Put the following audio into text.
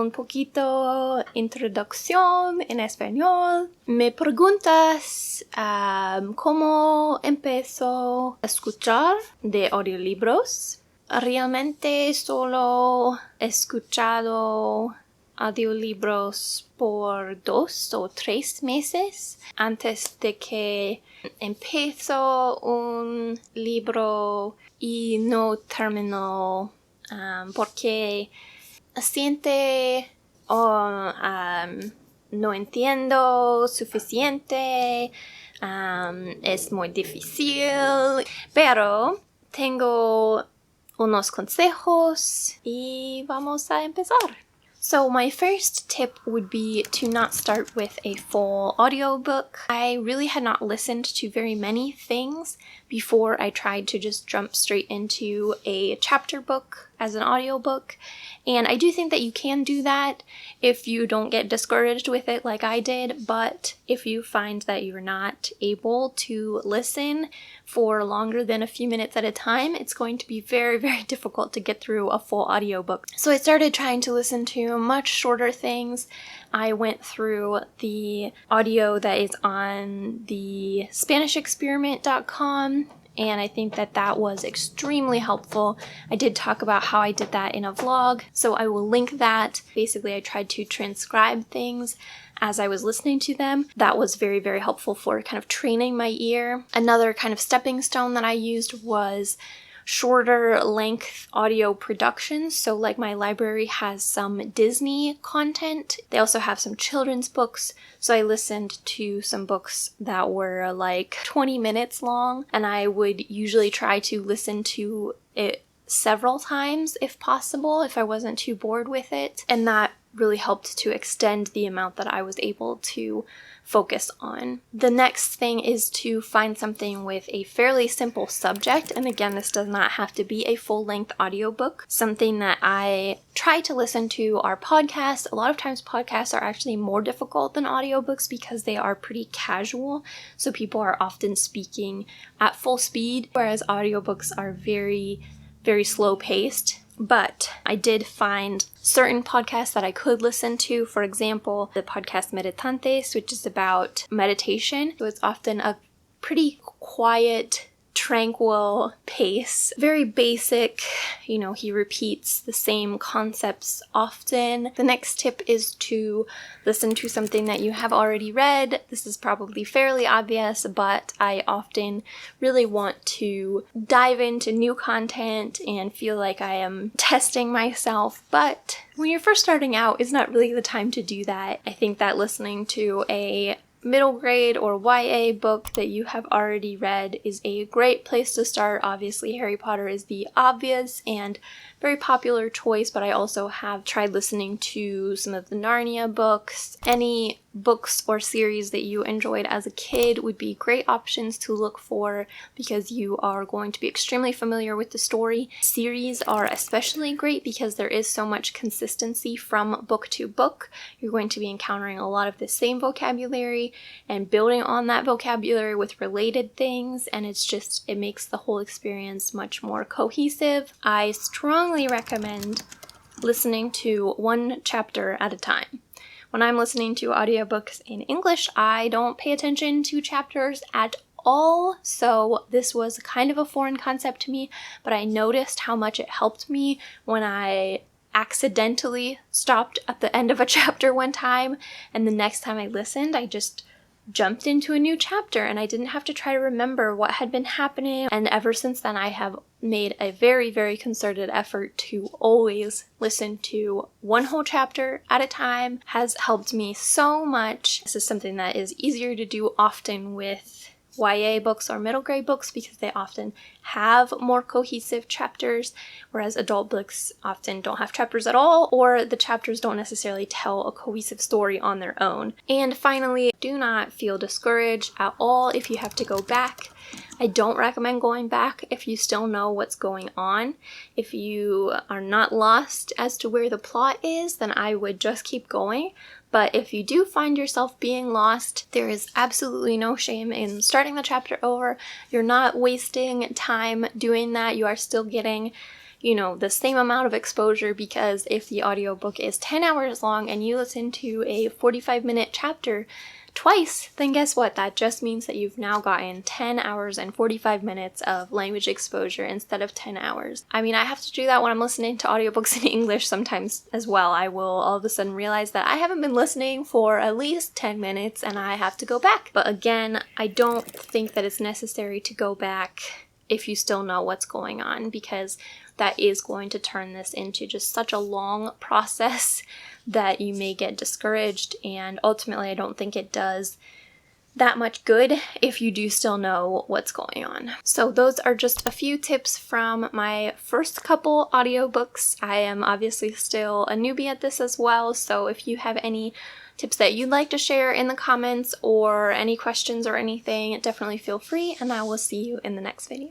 un poquito introducción en español. Me preguntas cómo empezó a escuchar de audiolibros. Realmente solo he escuchado audiolibros por 2 o 3 meses antes de que empezó un libro y no terminó porque siente no entiendo suficiente, es muy difícil, pero tengo unos consejos y vamos a empezar. So my first tip would be to not start with a full audiobook. I really had not listened to very many things before I tried to just jump straight into a chapter book as an audiobook. And I do think that you can do that if you don't get discouraged with it like I did, but if you find that you're not able to listen for longer than a few minutes at a time, it's going to be very, very difficult to get through a full audiobook. So I started trying to listen to much shorter things. I went through the audio that is on the SpanishExperiment.com, and I think that that was extremely helpful. I did talk about how I did that in a vlog, so I will link that. Basically, I tried to transcribe things as I was listening to them. That was very, very helpful for kind of training my ear. Another kind of stepping stone that I used was shorter length audio productions. So like my library has some Disney content. They also have some children's books. So I listened to some books that were like 20 minutes long, and I would usually try to listen to it several times if possible, if I wasn't too bored with it. And that really helped to extend the amount that I was able to focus on. The next thing is to find something with a fairly simple subject, and again, this does not have to be a full-length audiobook. Something that I try to listen to are podcasts. A lot of times podcasts are actually more difficult than audiobooks because they are pretty casual, so people are often speaking at full speed, whereas audiobooks are very, very slow-paced. But I did find certain podcasts that I could listen to. For example, the podcast Meditantes, which is about meditation. So it's often a pretty quiet, tranquil pace. Very basic, he repeats the same concepts often. The next tip is to listen to something that you have already read. This is probably fairly obvious, but I often really want to dive into new content and feel like I am testing myself. But when you're first starting out, it's not really the time to do that. I think that listening to a middle grade or YA book that you have already read is a great place to start. Obviously, Harry Potter is the obvious and very popular choice, but I also have tried listening to some of the Narnia books. Any books or series that you enjoyed as a kid would be great options to look for because you are going to be extremely familiar with the story. Series are especially great because there is so much consistency from book to book. You're going to be encountering a lot of the same vocabulary and building on that vocabulary with related things, and it makes the whole experience much more cohesive. I strongly recommend listening to one chapter at a time. When I'm listening to audiobooks in English, I don't pay attention to chapters at all, so this was kind of a foreign concept to me, but I noticed how much it helped me when I accidentally stopped at the end of a chapter one time, and the next time I listened, I just jumped into a new chapter and I didn't have to try to remember what had been happening. And ever since then, I have made a very, very concerted effort to always listen to one whole chapter at a time. Has helped me so much. This is something that is easier to do often with YA books or middle grade books because they often have more cohesive chapters, whereas adult books often don't have chapters at all, or the chapters don't necessarily tell a cohesive story on their own. And finally, do not feel discouraged at all if you have to go back. I don't recommend going back if you still know what's going on. If you are not lost as to where the plot is, then I would just keep going. But if you do find yourself being lost, there is absolutely no shame in starting the chapter over. You're not wasting time doing that. You are still getting, you know, the same amount of exposure, because if the audiobook is 10 hours long and you listen to a 45-minute chapter twice, then guess what? That just means that you've now gotten 10 hours and 45 minutes of language exposure instead of 10 hours. I mean, I have to do that when I'm listening to audiobooks in English sometimes as well. I will all of a sudden realize that I haven't been listening for at least 10 minutes and I have to go back. But again, I don't think that it's necessary to go back if you still know what's going on, because that is going to turn this into just such a long process that you may get discouraged, and ultimately I don't think it does that much good if you do still know what's going on. So those are just a few tips from my first couple audiobooks. I am obviously still a newbie at this as well, so if you have any tips that you'd like to share in the comments or any questions or anything, definitely feel free, and I will see you in the next video.